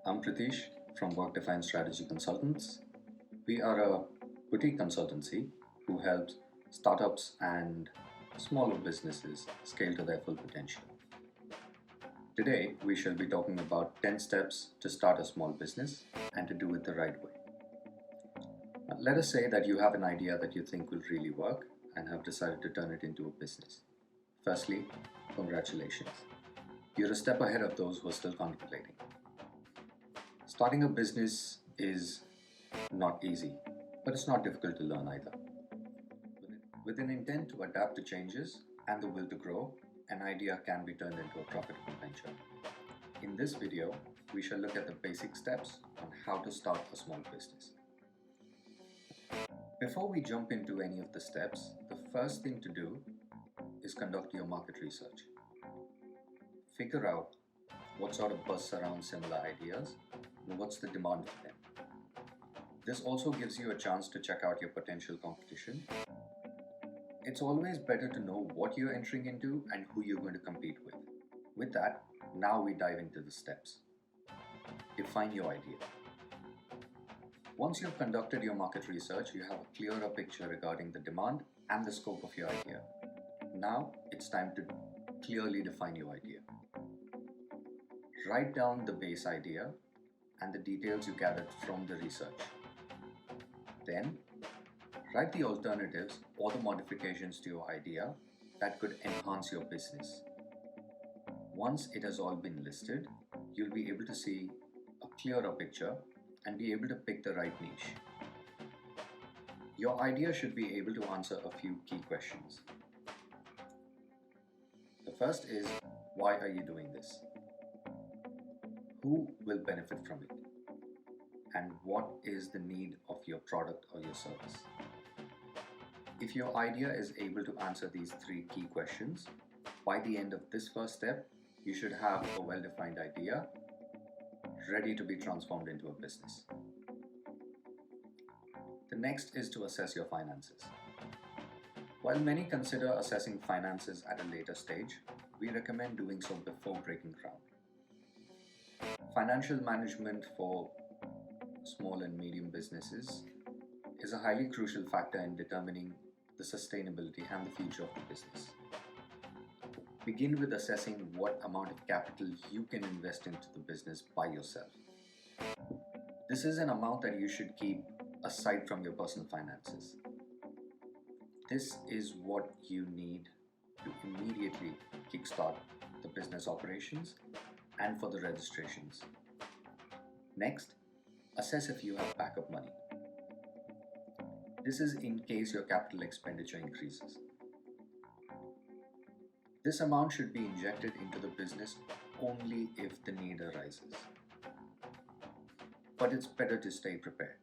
I'm Pritish from WorkDefine Strategy Consultants. We are a boutique consultancy who helps startups and smaller businesses scale to their full potential. Today, we shall be talking about 10 steps to start a small business and to do it the right way. Now, let us say that you have an idea that you think will really work and have decided to turn it into a business. Firstly, congratulations. You're a step ahead of those who are still contemplating. Starting a business is not easy, but it's not difficult to learn either. With an intent to adapt to changes and the will to grow, an idea can be turned into a profitable venture. In this video, we shall look at the basic steps on how to start a small business. Before we jump into any of the steps, the first thing to do is conduct your market research. Figure out what sort of buzz surrounds similar ideas and what's the demand for them. This also gives you a chance to check out your potential competition. It's always better to know what you're entering into and who you're going to compete with. With that, now we dive into the steps. Define your idea. Once you've conducted your market research, you have a clearer picture regarding the demand and the scope of your idea. Now it's time to clearly define your idea. Write down the base idea and the details you gathered from the research. Then, write the alternatives or the modifications to your idea that could enhance your business. Once it has all been listed, you'll be able to see a clearer picture and be able to pick the right niche. Your idea should be able to answer a few key questions. The first is, why are you doing this? Who will benefit from it? And what is the need of your product or your service? If your idea is able to answer these three key questions, by the end of this first step, you should have a well-defined idea ready to be transformed into a business. The next is to assess your finances. While many consider assessing finances at a later stage, we recommend doing so before breaking ground. Financial management for small and medium businesses is a highly crucial factor in determining the sustainability and the future of the business. Begin with assessing what amount of capital you can invest into the business by yourself. This is an amount that you should keep aside from your personal finances. This is what you need to immediately kickstart the business operations and for the registrations. Next, assess if you have backup money. This is in case your capital expenditure increases. This amount should be injected into the business only if the need arises. But it's better to stay prepared.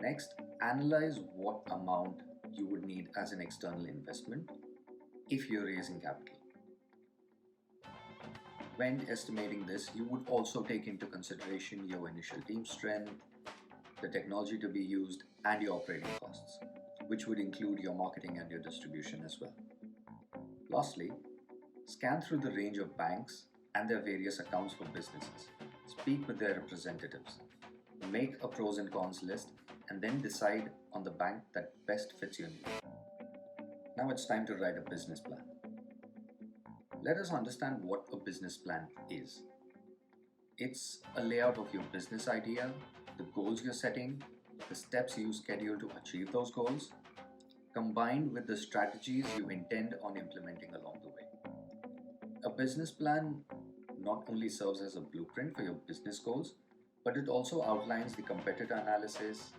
Next, analyze what amount you would need as an external investment if you're raising capital. When estimating this, you would also take into consideration your initial team strength, the technology to be used, and your operating costs, which would include your marketing and your distribution as well. Lastly, scan through the range of banks and their various accounts for businesses. Speak with their representatives. Make a pros and cons list and then decide on the bank that best fits your needs. Now it's time to write a business plan. Let us understand what a business plan is. It's a layout of your business idea, the goals you're setting, the steps you schedule to achieve those goals, combined with the strategies you intend on implementing along the way. A business plan not only serves as a blueprint for your business goals, but it also outlines the competitor analysis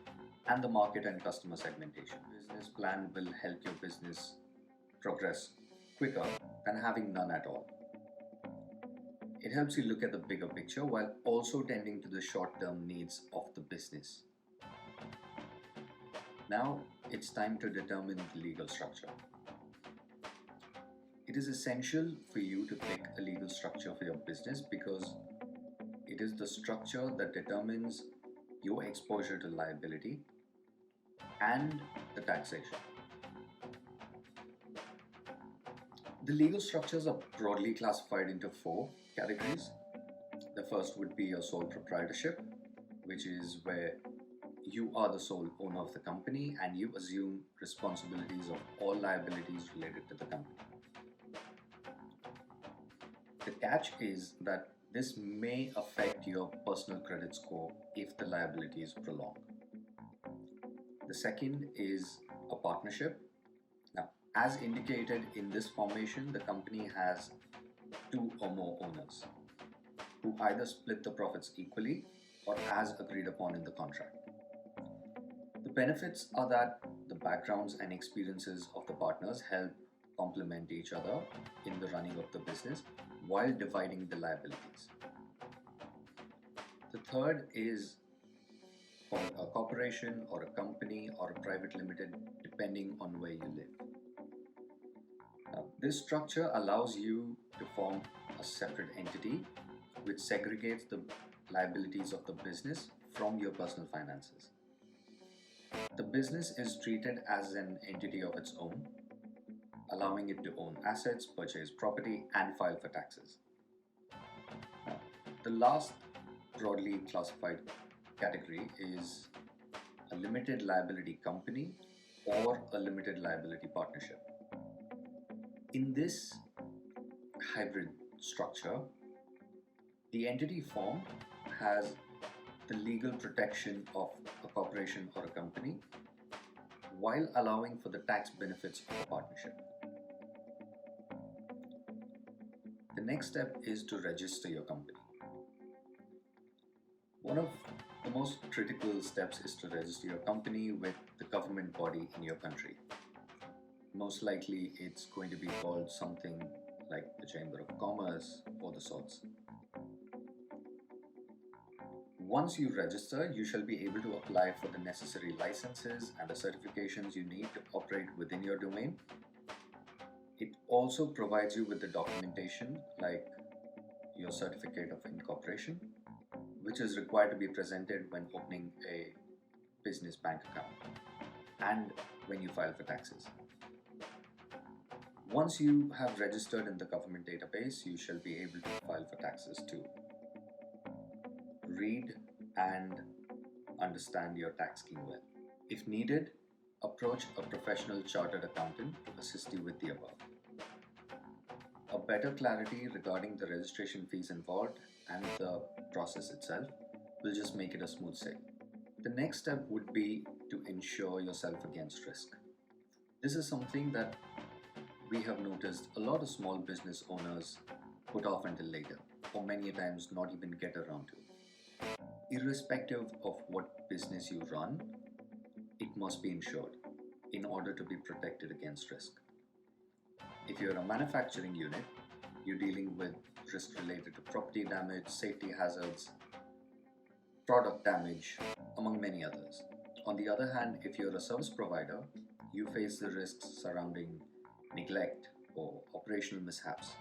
and the market and customer segmentation. Business plan will help your business progress quicker than having none at all. It helps you look at the bigger picture while also tending to the short-term needs of the business. Now it's time to determine the legal structure. It is essential for you to pick a legal structure for your business because it is the structure that determines your exposure to liability and the taxation. The legal structures are broadly classified into four categories. The The first would be your sole proprietorship, which is where you are the sole owner of the company and you assume responsibilities of all liabilities related to the company. The catch is that this may affect your personal credit score if the liability is prolonged. The second is a partnership. Now, as indicated in this formation, the company has two or more owners who either split the profits equally or as agreed upon in the contract. The benefits are that the backgrounds and experiences of the partners help complement each other in the running of the business while dividing the liabilities. The third is for a corporation or a company or a private limited, depending on where you live. Now, this structure allows you to form a separate entity which segregates the liabilities of the business from your personal finances. The business is treated as an entity of its own, allowing it to own assets, purchase property, and file for taxes. Now, the last broadly classified category is a limited liability company or a limited liability partnership. In this hybrid structure, the entity formed has the legal protection of a corporation or a company while allowing for the tax benefits of a partnership. The next step is to register your company. One of the most critical steps is to register your company with the government body in your country. Most likely it's going to be called something like the Chamber of Commerce or the sorts. Once you register, you shall be able to apply for the necessary licenses and the certifications you need to operate within your domain. It also provides you with the documentation like your certificate of incorporation, which is required to be presented when opening a business bank account and when you file for taxes. Once you have registered in the government database, you shall be able to file for taxes too. Read and understand your tax scheme well. If needed, approach a professional chartered accountant to assist you with the above. A better clarity regarding the registration fees involved and the process itself will just make it a smooth sail. The next step would be to insure yourself against risk. This is something that we have noticed a lot of small business owners put off until later, or many times not even get around to. Irrespective of what business you run, it must be insured in order to be protected against risk. If you're a manufacturing unit, you're dealing with risk related to property damage, safety hazards, product damage, among many others. On the other hand, if you're a service provider, you face the risks surrounding neglect or operational mishaps.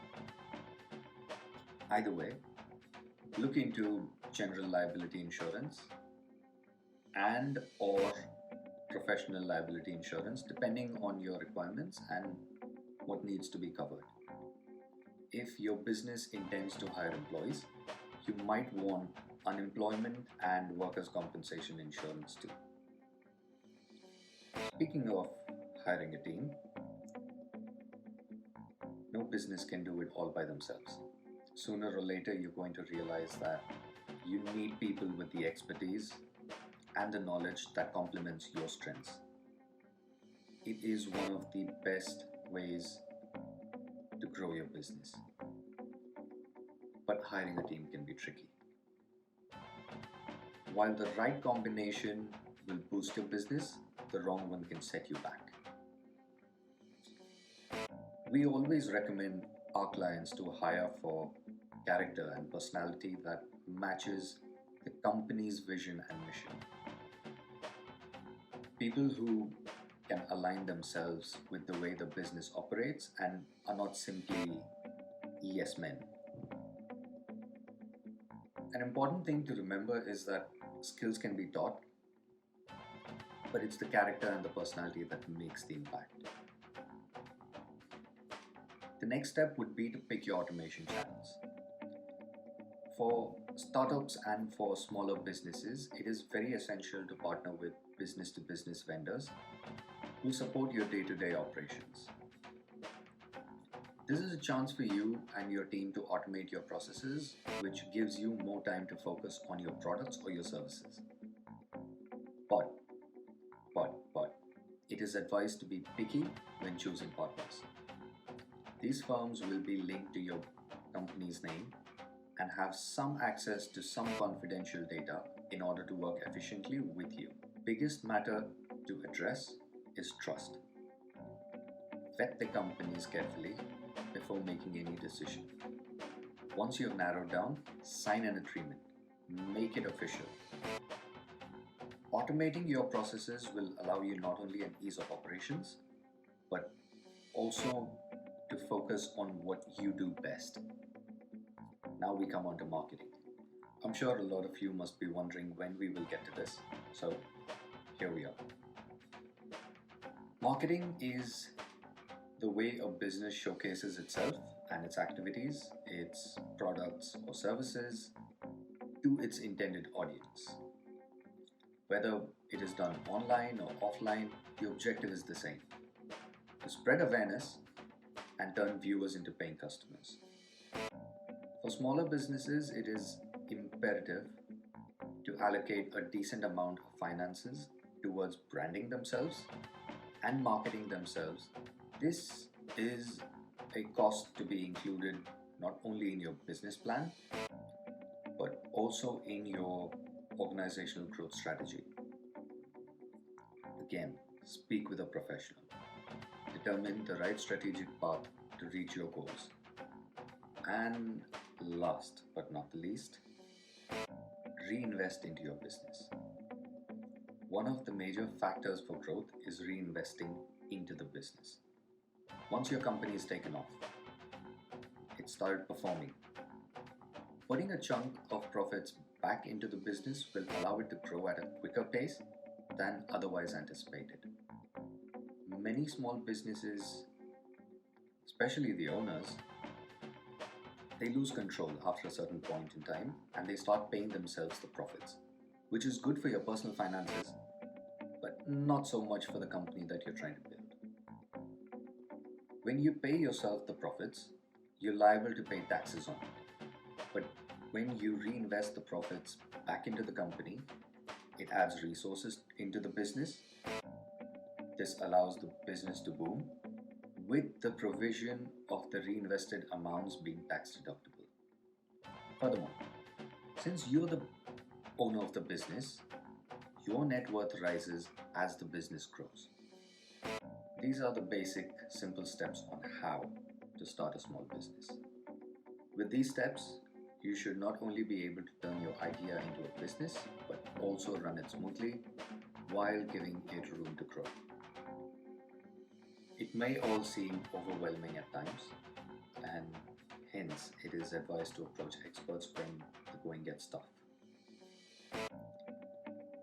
Either way, look into general liability insurance and or professional liability insurance depending on your requirements and what needs to be covered. If your business intends to hire employees, you might want unemployment and workers' compensation insurance too. Speaking of hiring a team, no business can do it all by themselves. Sooner or later, you're going to realize that you need people with the expertise and the knowledge that complements your strengths. It is one of the best ways to grow your business. But hiring a team can be tricky. While the right combination will boost your business, the wrong one can set you back. We always recommend our clients to hire for character and personality that matches the company's vision and mission. People who can align themselves with the way the business operates and are not simply yes men. An important thing to remember is that skills can be taught, but it's the character and the personality that makes the impact. The next step would be to pick your automation channels. For startups and for smaller businesses, it is very essential to partner with business-to-business vendors who support your day-to-day operations. This is a chance for you and your team to automate your processes, which gives you more time to focus on your products or your services. But, it is advised to be picky when choosing partners. These firms will be linked to your company's name and have some access to some confidential data in order to work efficiently with you. Biggest matter to address is trust. Vet the companies carefully before making any decision. Once you have narrowed down, sign an agreement. Make it official. Automating your processes will allow you not only an ease of operations, but also to focus on what you do best. Now we come on to marketing. I'm sure a lot of you must be wondering when we will get to this, so here we are. Marketing is the way a business showcases itself and its activities, its products or services to its intended audience. Whether it is done online or offline, the objective is the same: to spread awareness and turn viewers into paying customers. For smaller businesses, it is imperative to allocate a decent amount of finances towards branding themselves and marketing themselves. This is a cost to be included not only in your business plan, but also in your organizational growth strategy. Again, speak with a professional. Determine the right strategic path to reach your goals. And last but not the least, reinvest into your business. One of the major factors for growth is reinvesting into the business. Once your company is taken off, it started performing, putting a chunk of profits back into the business will allow it to grow at a quicker pace than otherwise anticipated. Many small businesses, especially the owners, they lose control after a certain point in time and they start paying themselves the profits, which is good for your personal finances, but not so much for the company that you're trying to build. When you pay yourself the profits, you're liable to pay taxes on it. But when you reinvest the profits back into the company, it adds resources into the business. This allows the business to boom with the provision of the reinvested amounts being tax deductible. Furthermore, since you're the owner of the business, your net worth rises as the business grows. These are the basic, simple steps on how to start a small business. With these steps, you should not only be able to turn your idea into a business, but also run it smoothly while giving it room to grow. It may all seem overwhelming at times, and hence it is advised to approach experts when the going gets tough.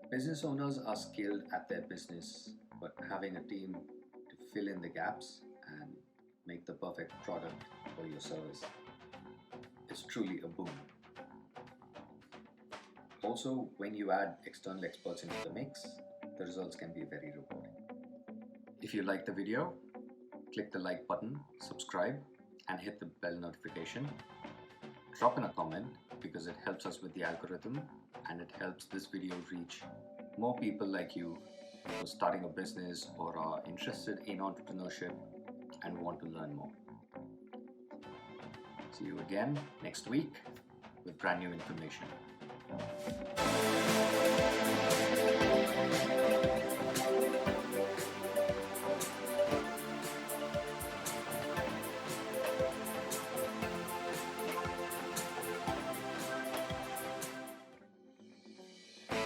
Business owners are skilled at their business, but having a team to fill in the gaps and make the perfect product for your service is truly a boon. Also, when you add external experts into the mix, the results can be very rewarding. If you like the video, click the like button, subscribe, and hit the bell notification. Drop in a comment because it helps us with the algorithm and it helps this video reach more people like you who are starting a business or are interested in entrepreneurship and want to learn more. See you again next week with brand new information.